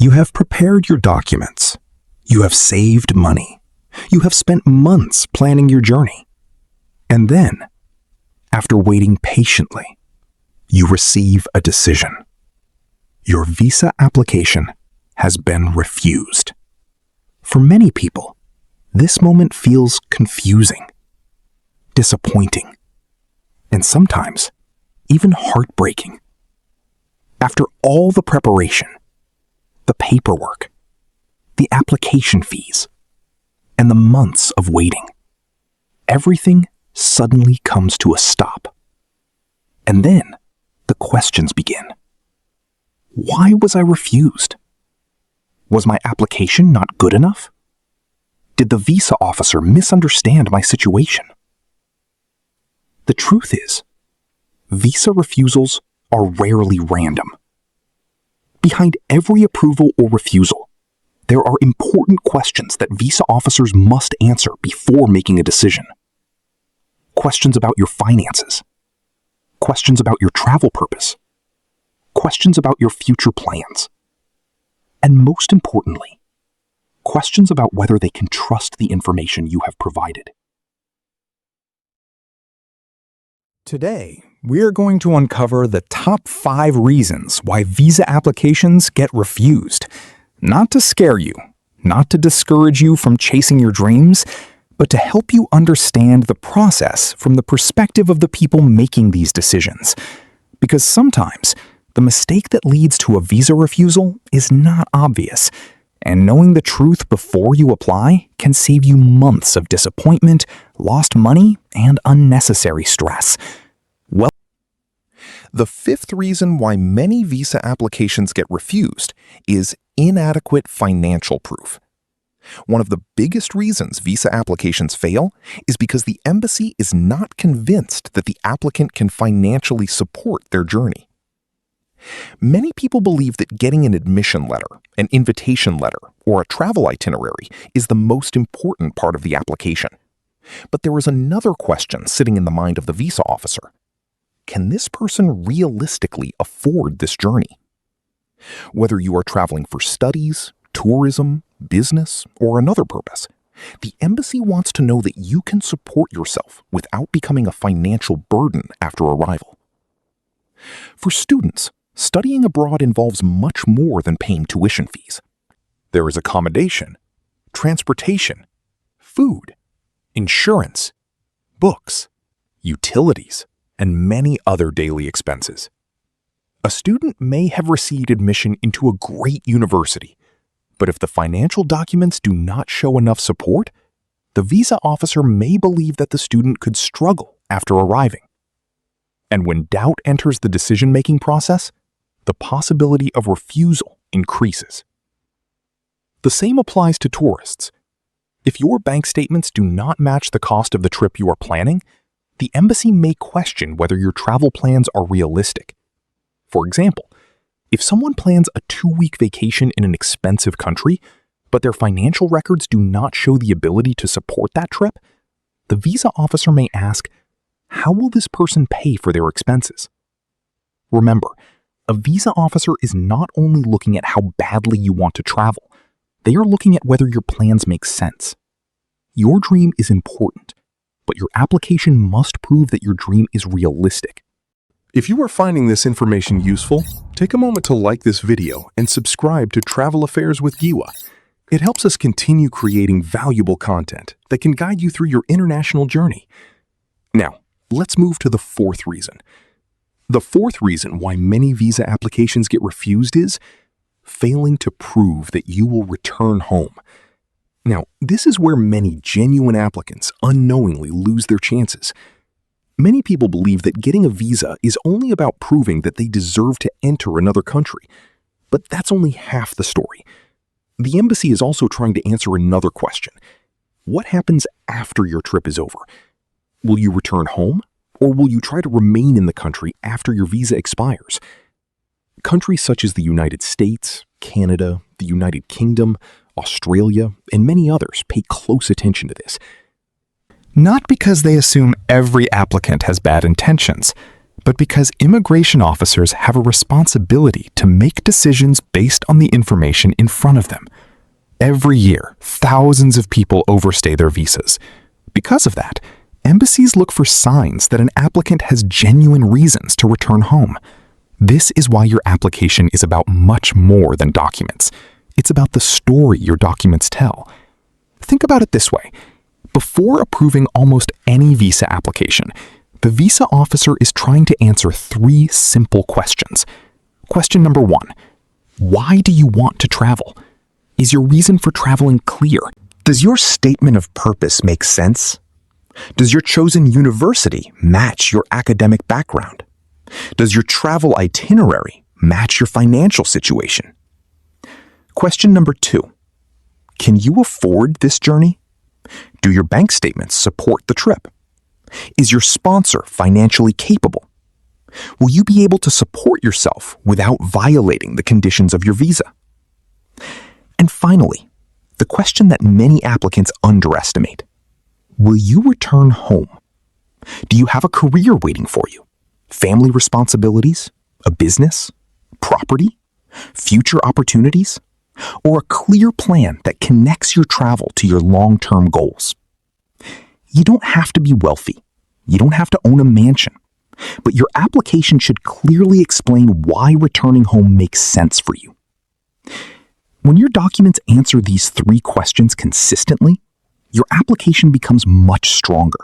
You have prepared your documents. You have saved money. You have spent months planning your journey. And then, after waiting patiently, you receive a decision. Your visa application has been refused. For many people, this moment feels confusing, disappointing, and sometimes even heartbreaking. After all the preparation, the paperwork, the application fees, and the months of waiting, everything suddenly comes to a stop. And then the questions begin. Why was I refused? Was my application not good enough? Did the visa officer misunderstand my situation? The truth is, visa refusals are rarely random. Behind every approval or refusal, there are important questions that visa officers must answer before making a decision. Questions about your finances. Questions about your travel purpose. Questions about your future plans. And most importantly, questions about whether they can trust the information you have provided. Today, we're going to uncover the top 5 reasons why visa applications get refused. Not to scare you, not to discourage you from chasing your dreams, but to help you understand the process from the perspective of the people making these decisions. Because sometimes, the mistake that leads to a visa refusal is not obvious, and knowing the truth before you apply can save you months of disappointment, lost money, and unnecessary stress. The 5th reason why many visa applications get refused is inadequate financial proof. One of the biggest reasons visa applications fail is because the embassy is not convinced that the applicant can financially support their journey. Many people believe that getting an admission letter, an invitation letter, or a travel itinerary is the most important part of the application. But there is another question sitting in the mind of the visa officer. Can this person realistically afford this journey? Whether you are traveling for studies, tourism, business, or another purpose, the embassy wants to know that you can support yourself without becoming a financial burden after arrival. For students, studying abroad involves much more than paying tuition fees. There is accommodation, transportation, food, insurance, books, utilities, and many other daily expenses. A student may have received admission into a great university, but if the financial documents do not show enough support, the visa officer may believe that the student could struggle after arriving. And when doubt enters the decision-making process, the possibility of refusal increases. The same applies to tourists. If your bank statements do not match the cost of the trip you are planning, the embassy may question whether your travel plans are realistic. For example, if someone plans a 2-week vacation in an expensive country, but their financial records do not show the ability to support that trip, the visa officer may ask, how will this person pay for their expenses? Remember, a visa officer is not only looking at how badly you want to travel, they are looking at whether your plans make sense. Your dream is important, but your application must prove that your dream is realistic. If you are finding this information useful, take a moment to like this video and subscribe to Travel Affairs with JOBA. It helps us continue creating valuable content that can guide you through your international journey. Now, let's move to the 4th reason. The 4th reason why many visa applications get refused is failing to prove that you will return home. Now, this is where many genuine applicants unknowingly lose their chances. Many people believe that getting a visa is only about proving that they deserve to enter another country. But that's only half the story. The embassy is also trying to answer another question. What happens after your trip is over? Will you return home, or will you try to remain in the country after your visa expires? Countries such as the United States, Canada, the United Kingdom, Australia, and many others pay close attention to this. Not because they assume every applicant has bad intentions, but because immigration officers have a responsibility to make decisions based on the information in front of them. Every year, thousands of people overstay their visas. Because of that, embassies look for signs that an applicant has genuine reasons to return home. This is why your application is about much more than documents. It's about the story your documents tell. Think about it this way. Before approving almost any visa application, the visa officer is trying to answer 3 simple questions. Question number 1, why do you want to travel? Is your reason for traveling clear? Does your statement of purpose make sense? Does your chosen university match your academic background? Does your travel itinerary match your financial situation? Question number 2, can you afford this journey? Do your bank statements support the trip? Is your sponsor financially capable? Will you be able to support yourself without violating the conditions of your visa? And finally, the question that many applicants underestimate. Will you return home? Do you have a career waiting for you? Family responsibilities? A business? Property? Future opportunities? Or a clear plan that connects your travel to your long-term goals? You don't have to be wealthy. You don't have to own a mansion. But your application should clearly explain why returning home makes sense for you. When your documents answer these 3 questions consistently, your application becomes much stronger.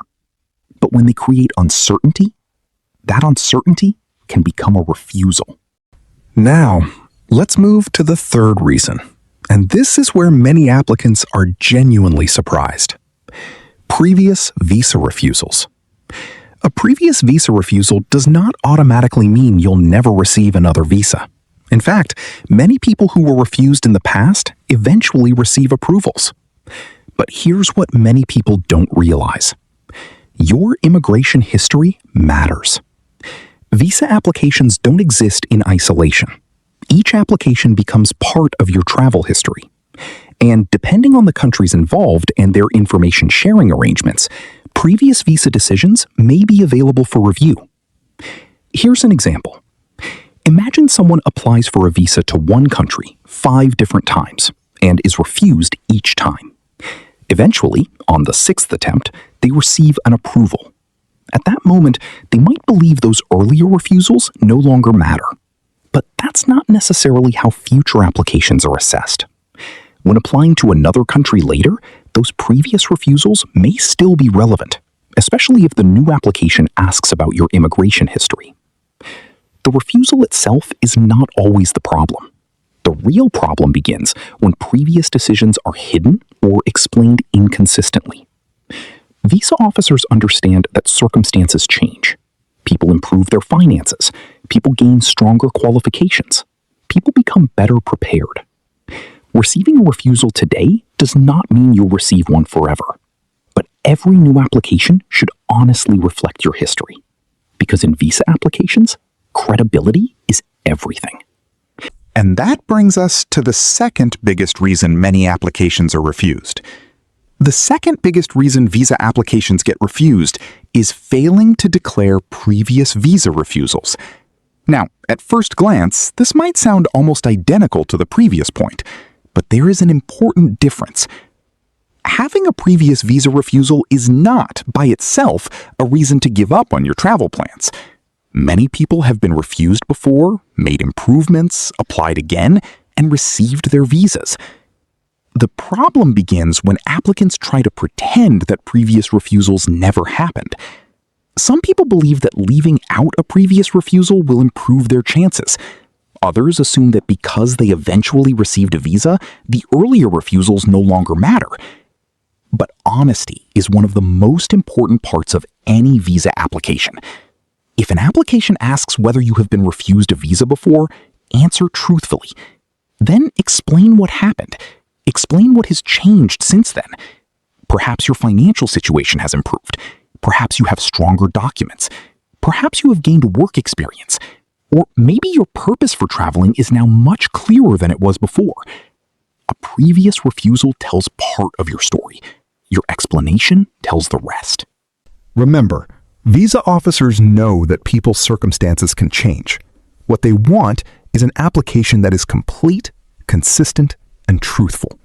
But when they create uncertainty, that uncertainty can become a refusal. Now, let's move to the 3rd reason. And this is where many applicants are genuinely surprised. Previous visa refusals. A previous visa refusal does not automatically mean you'll never receive another visa. In fact, many people who were refused in the past eventually receive approvals. But here's what many people don't realize. Your immigration history matters. Visa applications don't exist in isolation. Each application becomes part of your travel history. And depending on the countries involved and their information sharing arrangements, previous visa decisions may be available for review. Here's an example. Imagine someone applies for a visa to one country 5 different times and is refused each time. Eventually, on the 6th attempt, they receive an approval. At that moment, they might believe those earlier refusals no longer matter. But that's not necessarily how future applications are assessed. When applying to another country later, those previous refusals may still be relevant, especially if the new application asks about your immigration history. The refusal itself is not always the problem. The real problem begins when previous decisions are hidden or explained inconsistently. Visa officers understand that circumstances change. People improve their finances. People gain stronger qualifications. People become better prepared. Receiving a refusal today does not mean you'll receive one forever. But every new application should honestly reflect your history. Because in visa applications, credibility is everything. And that brings us to the second biggest reason many applications are refused. The second biggest reason visa applications get refused is failing to declare previous visa refusals. Now, at first glance, this might sound almost identical to the previous point, but there is an important difference. Having a previous visa refusal is not, by itself, a reason to give up on your travel plans. Many people have been refused before, made improvements, applied again, and received their visas. The problem begins when applicants try to pretend that previous refusals never happened. Some people believe that leaving out a previous refusal will improve their chances. Others assume that because they eventually received a visa, the earlier refusals no longer matter. But honesty is one of the most important parts of any visa application. If an application asks whether you have been refused a visa before, answer truthfully. Then explain what happened. Explain what has changed since then. Perhaps your financial situation has improved. Perhaps you have stronger documents. Perhaps you have gained work experience. Or maybe your purpose for traveling is now much clearer than it was before. A previous refusal tells part of your story. Your explanation tells the rest. Remember, Visa officers know that people's circumstances can change. What they want is an application that is complete, consistent, and truthful.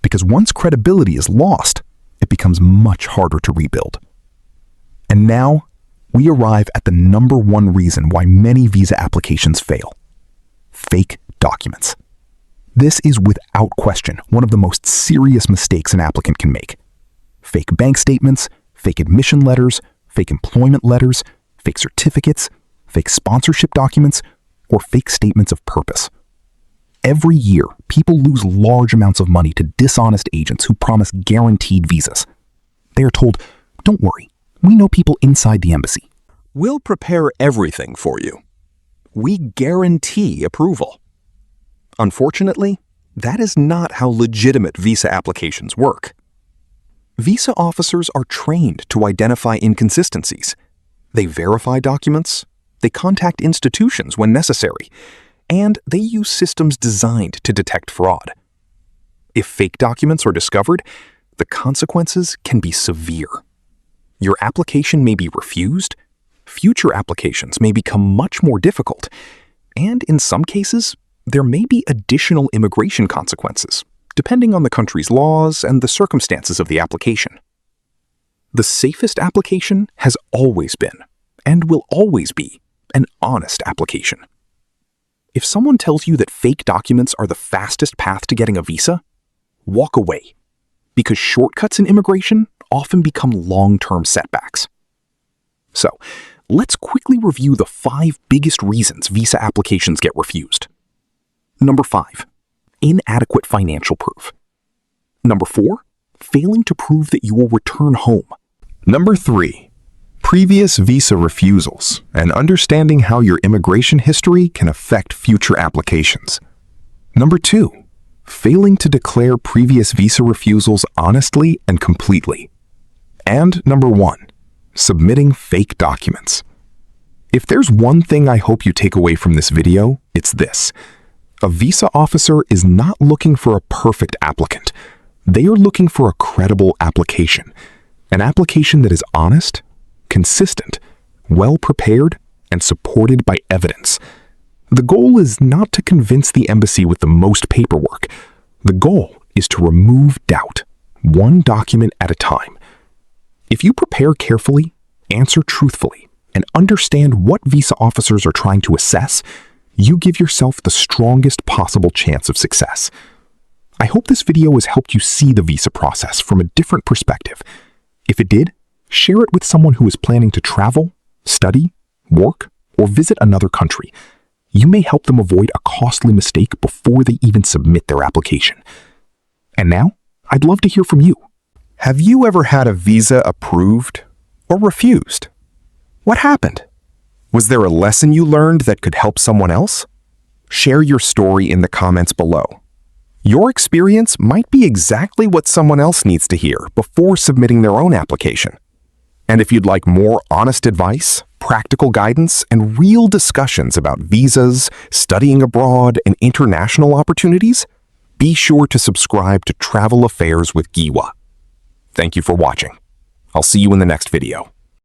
Because once credibility is lost, it becomes much harder to rebuild. And now, we arrive at the number one reason why many visa applications fail: fake documents. This is without question one of the most serious mistakes an applicant can make. Fake bank statements, fake admission letters, fake employment letters, fake certificates, fake sponsorship documents, or fake statements of purpose. Every year, people lose large amounts of money to dishonest agents who promise guaranteed visas. They are told, "Don't worry, we know people inside the embassy. We'll prepare everything for you. We guarantee approval." Unfortunately, that is not how legitimate visa applications work. Visa officers are trained to identify inconsistencies. They verify documents, they contact institutions when necessary, and they use systems designed to detect fraud. If fake documents are discovered, the consequences can be severe. Your application may be refused, future applications may become much more difficult, and in some cases, there may be additional immigration consequences, depending on the country's laws and the circumstances of the application. The safest application has always been, and will always be, an honest application. If someone tells you that fake documents are the fastest path to getting a visa, walk away, because shortcuts in immigration often become long-term setbacks. So, let's quickly review the 5 biggest reasons visa applications get refused. Number 5, inadequate financial proof. Number 4, failing to prove that you will return home. Number 3, previous visa refusals and understanding how your immigration history can affect future applications. Number 2, failing to declare previous visa refusals honestly and completely. And number 1, submitting fake documents. If there's one thing I hope you take away from this video, it's this. A visa officer is not looking for a perfect applicant. They are looking for a credible application. An application that is honest, consistent, well-prepared, and supported by evidence. The goal is not to convince the embassy with the most paperwork. The goal is to remove doubt, one document at a time. If you prepare carefully, answer truthfully, and understand what visa officers are trying to assess, you give yourself the strongest possible chance of success. I hope this video has helped you see the visa process from a different perspective. If it did, share it with someone who is planning to travel, study, work, or visit another country. You may help them avoid a costly mistake before they even submit their application. And now, I'd love to hear from you. Have you ever had a visa approved or refused? What happened? Was there a lesson you learned that could help someone else? Share your story in the comments below. Your experience might be exactly what someone else needs to hear before submitting their own application. And if you'd like more honest advice, practical guidance, and real discussions about visas, studying abroad, and international opportunities, be sure to subscribe to Travel Affairs with JOBA. Thank you for watching. I'll see you in the next video.